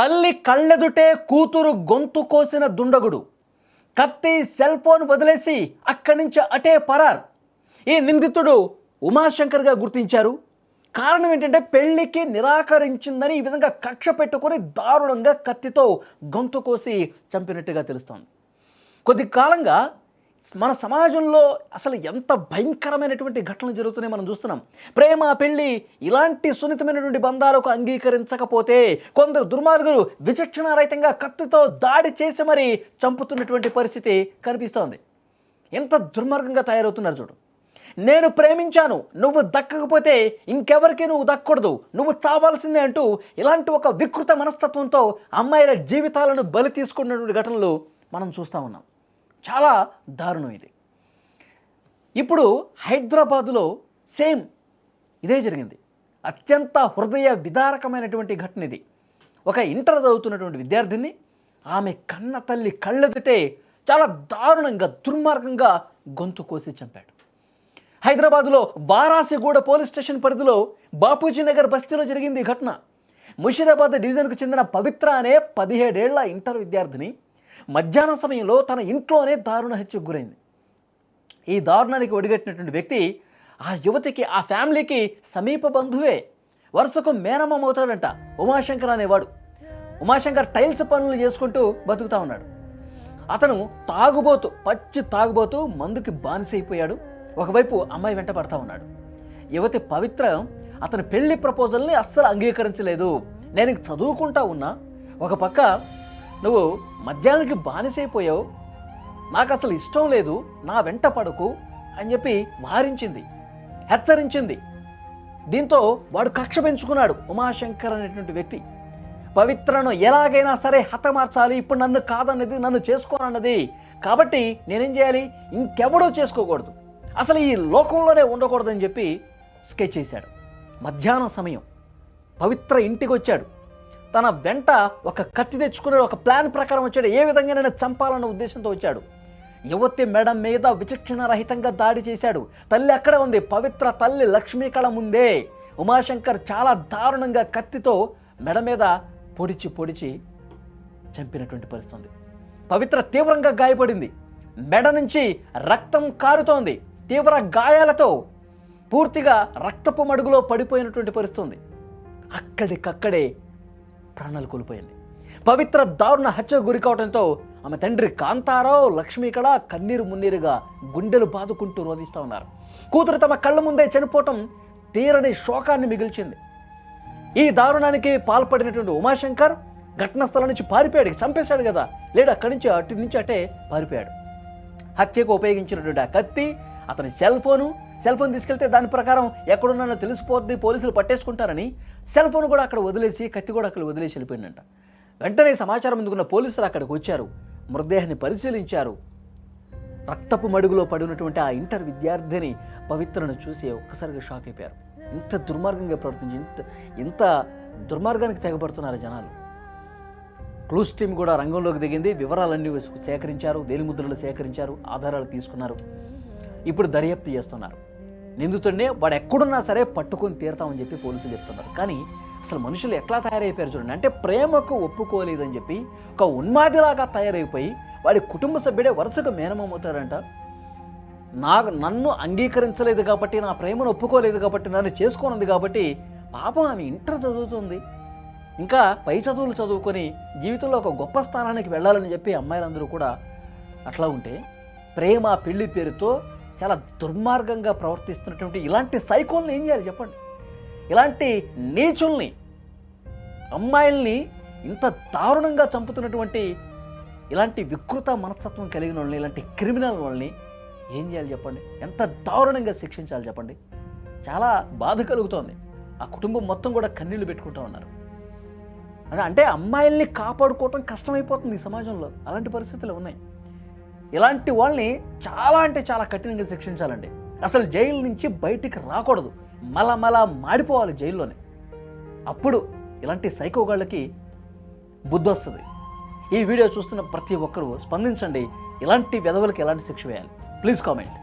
తల్లి కళ్ళెదుటే కూతురు గొంతు కోసిన దుండగుడు కత్తి సెల్ ఫోన్ వదిలేసి అక్కడి నుంచి అటే పరార్. ఈ నిందితుడు ఉమాశంకర్గా గుర్తించారు. కారణం ఏంటంటే పెళ్లికి నిరాకరించిందని ఈ విధంగా కక్ష పెట్టుకొని దారుణంగా కత్తితో గొంతు కోసి చంపినట్టుగా తెలుస్తోంది. కొద్ది కాలంగా మన సమాజంలో అసలు ఎంత భయంకరమైనటువంటి ఘటనలు జరుగుతున్నాయి మనం చూస్తున్నాం. ప్రేమ పెళ్లి ఇలాంటి సున్నితమైనటువంటి బంధాలకు అంగీకరించకపోతే కొందరు దుర్మార్గులు విచక్షణారహితంగా కత్తితో దాడి చేసి మరీ చంపుతున్నటువంటి పరిస్థితి కనిపిస్తోంది. ఎంత దుర్మార్గంగా తయారవుతున్నారు చూడు. నేను ప్రేమించాను, నువ్వు దక్కకపోతే ఇంకెవరికి నువ్వు దక్కకూడదు, నువ్వు చావాల్సిందే అంటూ ఇలాంటి ఒక వికృత మనస్తత్వంతో అమ్మాయిల జీవితాలను బలి తీసుకున్నటువంటి ఘటనలు మనం చూస్తూ ఉన్నాం. చాలా దారుణం ఇది. ఇప్పుడు హైదరాబాదులో సేమ్ ఇదే జరిగింది. అత్యంత హృదయ విదారకమైనటువంటి ఘటన ఇది. ఒక ఇంటర్ చదువుతున్నటువంటి విద్యార్థిని ఆమె కన్న తల్లి కళ్ళెదుటే చాలా దారుణంగా దుర్మార్గంగా గొంతు కోసి చంపాడు. హైదరాబాదులో వారాసిగూడ పోలీస్ స్టేషన్ పరిధిలో బాపూజీ నగర్ బస్తీలో జరిగింది ఈ ఘటన. ముషీరాబాద్ డివిజన్కు చెందిన పవిత్ర అనే 17 ఏళ్ల ఇంటర్ విద్యార్థిని మధ్యాహ్నం సమయంలో తన ఇంట్లోనే దారుణ హత్యకు గురైంది. ఈ దారుణానికి ఒడిగట్టినటువంటి వ్యక్తి ఆ యువతికి, ఆ ఫ్యామిలీకి సమీప బంధువే. వరుసకు మేనమామ అవుతాడంట ఉమాశంకర్ అనేవాడు. ఉమాశంకర్ టైల్స్ పనులు చేసుకుంటూ బతుకుతా ఉన్నాడు. అతను పచ్చి తాగుబోతూ మందుకి బానిసైపోయాడు. ఒకవైపు అమ్మాయి వెంట పడతా ఉన్నాడు. యువతి పవిత్ర అతని పెళ్లి ప్రపోజల్ని అస్సలు అంగీకరించలేదు. నేను చదువుకుంటా ఉన్నా, ఒక పక్క నువ్వు మద్యానికి బానిసైపోయావు, నాకు అసలు ఇష్టం లేదు, నా వెంట పడకు అని చెప్పి వారించింది, హెచ్చరించింది. దీంతో వాడు కక్ష పెంచుకున్నాడు ఉమాశంకర్ అనేటువంటి వ్యక్తి. పవిత్రను ఎలాగైనా సరే హతమార్చాలి, ఇప్పుడు నన్ను కాదన్నది, నన్ను చేసుకోనన్నది, కాబట్టి నేనేం చేయాలి, ఇంకెవడో చేసుకోకూడదు, అసలు ఈ లోకంలోనే ఉండకూడదని చెప్పి స్కెచ్ చేశాడు. మధ్యాహ్నం సమయం పవిత్ర ఇంటికి వచ్చాడు. తన వెంట ఒక కత్తి తెచ్చుకున్నాడు. ఒక ప్లాన్ ప్రకారం వచ్చాడు. ఏ విధంగా నేను చంపాలన్న ఉద్దేశంతో వచ్చాడు. యువతి మెడ మీద విచక్షణ రహితంగా దాడి చేశాడు. తల్లి అక్కడే ఉంది. పవిత్ర తల్లి లక్ష్మీ కళ ముందే ఉమాశంకర్ చాలా దారుణంగా కత్తితో మెడ మీద పొడిచి చంపినటువంటి పరిస్థితి. పవిత్ర తీవ్రంగా గాయపడింది. మెడ నుంచి రక్తం కారుతోంది. తీవ్ర గాయాలతో పూర్తిగా రక్తపు మడుగులో పడిపోయినటువంటి పరిస్థితి. అక్కడికక్కడే ప్రాణాలు కోల్పోయింది. పవిత్ర దారుణ హత్యకు గురి కావడంతో ఆమె తండ్రి కాంతారావు, లక్ష్మీకళ కన్నీరు మున్నీరుగా గుండెలు బాదుకుంటూ రోధిస్తూ ఉన్నారు. కూతురు తమ కళ్ళ ముందే చనిపోవటం తీరని శోకాన్ని మిగిల్చింది. ఈ దారుణానికి పాల్పడినటువంటి ఉమాశంకర్ ఘటనా స్థలం నుంచి పారిపోయాడు. చంపేశాడు కదా, లేడు అక్కడి నుంచి అటు నుంచి అటే పారిపోయాడు. హత్యకు ఉపయోగించినటువంటి ఆ కత్తి, అతని సెల్ ఫోన్ తీసుకెళ్తే దాని ప్రకారం ఎక్కడున్నానో తెలిసిపోద్ది, పోలీసులు పట్టేసుకుంటారని సెల్ ఫోన్ కూడా అక్కడ వదిలేసి, కత్తి కూడా అక్కడ వదిలేసి వెళ్ళిపోయిందంట. వెంటనే సమాచారం అందుకున్న పోలీసులు అక్కడికి వచ్చారు. మృతదేహాన్ని పరిశీలించారు. రక్తపు మడుగులో పడినటువంటి ఆ ఇంటర్ విద్యార్థిని పవిత్రను చూసి ఒక్కసారిగా షాక్ అయిపోయారు. ఇంత దుర్మార్గంగా ప్రవర్తించి ఇంత దుర్మార్గానికి తెగబడుతున్నారు జనాలు. క్లూస్ టీమ్ కూడా రంగంలోకి దిగింది. వివరాలన్నీ సేకరించారు, వేలిముద్రలు సేకరించారు, ఆధారాలు తీసుకున్నారు. ఇప్పుడు దర్యాప్తు చేస్తున్నారు. నిందితుడినే వాడు ఎక్కడున్నా సరే పట్టుకొని తీరుతామని చెప్పి పోలీసులు చెప్తున్నారు. కానీ అసలు మనుషులు ఎట్లా తయారైపోయారు చూడండి. అంటే ప్రేమకు ఒప్పుకోలేదని చెప్పి ఒక ఉన్మాదిలాగా తయారైపోయి వాడి కుటుంబ సభ్యుడే వరుసగా మేనమవుతారంట. నన్ను అంగీకరించలేదు కాబట్టి, నా ప్రేమను ఒప్పుకోలేదు కాబట్టి, నన్ను చేసుకోనుంది కాబట్టి, పాపం ఆమె ఇంటర్ చదువుతుంది, ఇంకా పై చదువులు చదువుకొని జీవితంలో ఒక గొప్ప స్థానానికి వెళ్ళాలని చెప్పి అమ్మాయిలందరూ కూడా అట్లా ఉంటే, ప్రేమ పెళ్లి పేరుతో చాలా దుర్మార్గంగా ప్రవర్తిస్తున్నటువంటి ఇలాంటి సైకోల్ని ఏం చేయాలి చెప్పండి? ఇలాంటి నీచుల్ని, అమ్మాయిల్ని ఇంత దారుణంగా చంపుతున్నటువంటి ఇలాంటి వికృత మనస్తత్వం కలిగిన వాళ్ళని, ఇలాంటి క్రిమినల్ వాళ్ళని ఏం చేయాలి చెప్పండి? ఎంత దారుణంగా శిక్షించాలి చెప్పండి? చాలా బాధ కలుగుతోంది. ఆ కుటుంబం మొత్తం కూడా కన్నీళ్లు పెట్టుకుంటూ ఉన్నారు. అంటే అమ్మాయిల్ని కాపాడుకోవటం కష్టమైపోతుంది ఈ సమాజంలో. అలాంటి పరిస్థితులు ఉన్నాయి. ఇలాంటి వాళ్ళని చాలా అంటే చాలా కఠినంగా శిక్షించాలండి. అసలు జైలు నుంచి బయటికి రాకూడదు, మళ్ళా మాడిపోవాలి జైల్లోనే. అప్పుడు ఇలాంటి సైకోగాళ్ళకి బుద్ధి వస్తుంది. ఈ వీడియో చూస్తున్న ప్రతి ఒక్కరూ స్పందించండి. ఇలాంటి వెధవలకి ఎలాంటి శిక్ష వేయాలి? Please comment.